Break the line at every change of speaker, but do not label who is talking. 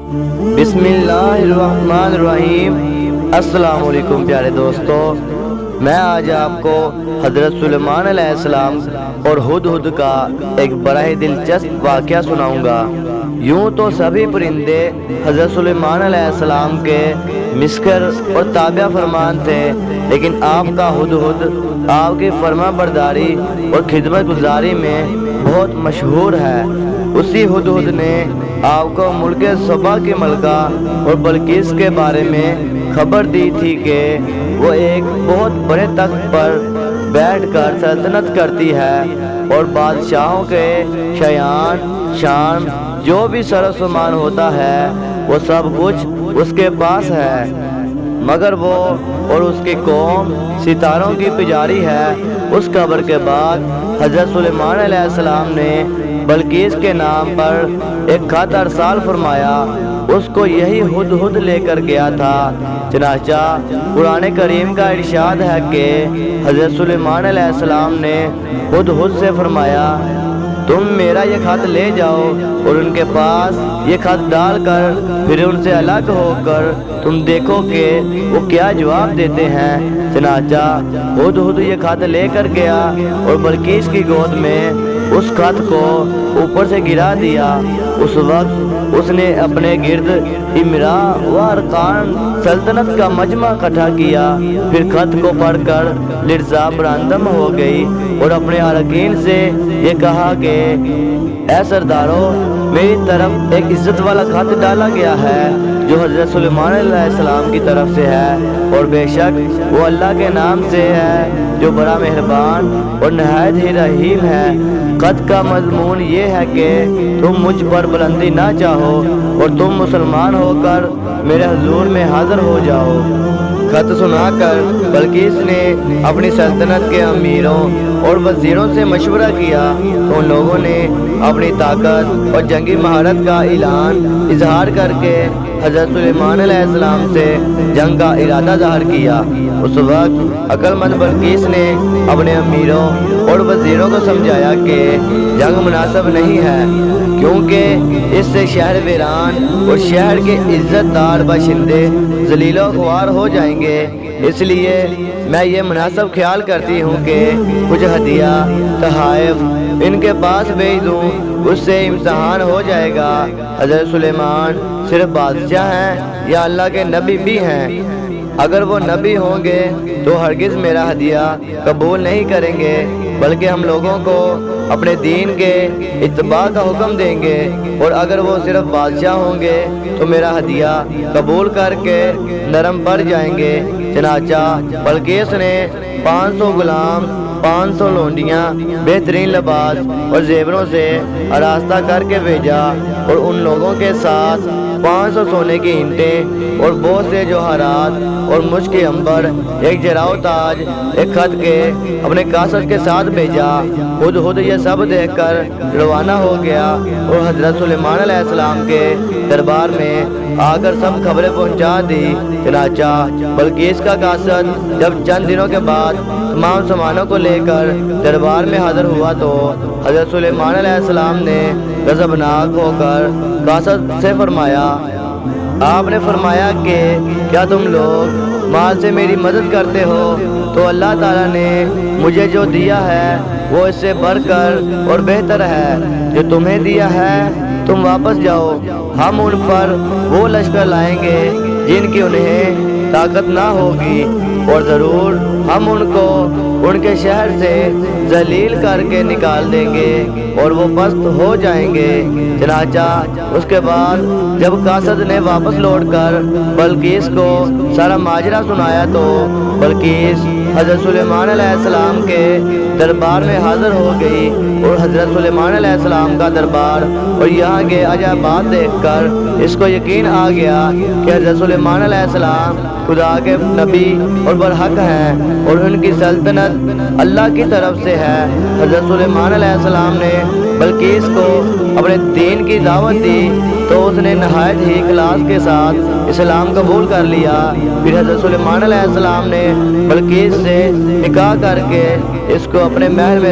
بسم اللہ الرحمن الرحیم۔ السلام علیکم پیارے دوستو، میں آج آپ کو حضرت سلیمان علیہ السلام اور ہدہد کا ایک بڑا ہی دلچسپ واقعہ سناؤں گا۔ یوں تو سبھی پرندے حضرت سلیمان علیہ السلام کے مسکر اور تابع فرمان تھے، لیکن آپ کا ہدہد آپ کی فرما برداری اور خدمت گزاری میں بہت مشہور ہے۔ اسی ہدہد نے آپ کو ملک سبا کی ملکہ اور بلقیس کے بارے میں خبر دی تھی کہ وہ ایک بہت بڑے تخت پر بیٹھ کر سلطنت کرتی ہے اور بادشاہوں کے شان جو بھی سر و سامان ہوتا ہے وہ سب کچھ اس کے پاس ہے، مگر وہ اور اس کی قوم ستاروں کی پجاری ہے۔ اس خبر کے بعد حضرت سلیمان علیہ السلام نے بلقیس کے نام پر ایک خط ارسال فرمایا۔ اس کو یہی ہدہد لے کر گیا تھا۔ چنانچہ قرآن کریم کا ارشاد ہے کہ حضرت سلیمان علیہ السلام نے ہدہد سے فرمایا، تم میرا یہ خط لے جاؤ اور ان کے پاس یہ خط ڈال کر پھر ان سے الگ ہو کر تم دیکھو کہ وہ کیا جواب دیتے ہیں۔ چنانچہ ہدہد یہ خط لے کر گیا اور بلقیس کی گود میں اس خط کو اوپر سے گرا دیا۔ اس وقت اس نے اپنے گرد امراء و ارکان سلطنت کا مجمع اکٹھا کیا، پھر خط کو پڑھ کر لرزا برہنہ ہو گئی اور اپنے اراکین سے یہ کہا کہ اے سردارو، میری طرف ایک عزت والا خط ڈالا گیا ہے جو حضرت سلیمان علیہ السلام کی طرف سے ہے، اور بے شک وہ اللہ کے نام سے ہے جو بڑا مہربان اور نہایت ہی رحیم ہے۔ خط کا مضمون یہ ہے کہ تم مجھ پر بلندی نہ چاہو اور تم مسلمان ہو کر میرے حضور میں حاضر ہو جاؤ۔ خط سنا کر بلقیس نے اپنی سلطنت کے امیروں اور وزیروں سے مشورہ کیا تو ان لوگوں نے اپنی طاقت اور جنگی مہارت کا اظہار کر کے حضرت سلیمان علیہ السلام سے جنگ کا ارادہ ظاہر کیا۔ اس وقت عقل مند بلقیس نے اپنے امیروں اور وزیروں کو سمجھایا کہ جنگ مناسب نہیں ہے، کیونکہ اس سے شہر ویران اور شہر کے عزت دار باشندے ذلیل و خوار ہو جائیں گے۔ اس لیے میں یہ مناسب خیال کرتی ہوں کہ کچھ ہدیہ تحائف ان کے پاس بھیج دوں، اس سے امتحان ہو جائے گا حضرت سلیمان صرف بادشاہ ہیں یا اللہ کے نبی بھی ہیں۔ اگر وہ نبی ہوں گے تو ہرگز میرا ہدیہ قبول نہیں کریں گے، بلکہ ہم لوگوں کو اپنے دین کے اتباع کا حکم دیں گے، اور اگر وہ صرف بادشاہ ہوں گے تو میرا ہدیہ قبول کر کے نرم پڑ جائیں گے۔ چنانچہ بلقیس نے 500 غلام، 500 لونڈیاں بہترین لباس اور زیوروں سے آراستہ کر کے بھیجا، اور ان لوگوں کے ساتھ 500 سونے کی اینٹیں اور بہت سے جوہرات اور مشکی عنبر، ایک جراؤ تاج، ایک خط کے اپنے قاصد کے ساتھ بھیجا۔ ہدہد یہ سب دیکھ کر روانہ ہو گیا اور حضرت سلیمان علیہ السلام کے دربار میں آ کر سب خبریں پہنچا دی۔ چنانچہ بلقیس کا قاصد جب چند دنوں کے بعد تمام سامانوں کو لے کر دربار میں حاضر ہوا تو حضرت سلیمان علیہ السلام نے غضبناک ہو کر قاصد سے فرمایا، آپ نے فرمایا کہ کیا تم لوگ مال سے میری مدد کرتے ہو؟ تو اللہ تعالیٰ نے مجھے جو دیا ہے وہ اس سے بڑھ کر اور بہتر ہے۔ جو تمہیں دیا ہے تم واپس جاؤ، ہم ان پر وہ لشکر لائیں گے جن کی انہیں طاقت نہ ہوگی، اور ضرور ہم ان کو ان کے شہر سے ذلیل کر کے نکال دیں گے اور وہ پست ہو جائیں گے۔ چنانچہ اس کے بعد جب قاصد نے واپس لوٹ کر بلقیس کو سارا ماجرا سنایا تو بلقیس حضرت سلیمان علیہ السلام کے دربار میں حاضر ہو گئی، اور حضرت سلیمان علیہ السلام کا دربار اور یہاں کے عجائبات دیکھ کر اس کو یقین آ گیا کہ حضرت سلیمان علیہ السلام خدا کے نبی اور برحق ہیں اور ان کی سلطنت اللہ کی طرف سے ہے۔ حضرت سلیمان علیہ السلام نے بلقیس کو اپنے دین کی دعوت دی تو اس نے نہایت ہی اخلاص کے ساتھ اسلام قبول کر لیا۔ پھر حضرت سلیمان علیہ السلام نے بلقیس سے نکاح کر کے اس کو اپنے محل میں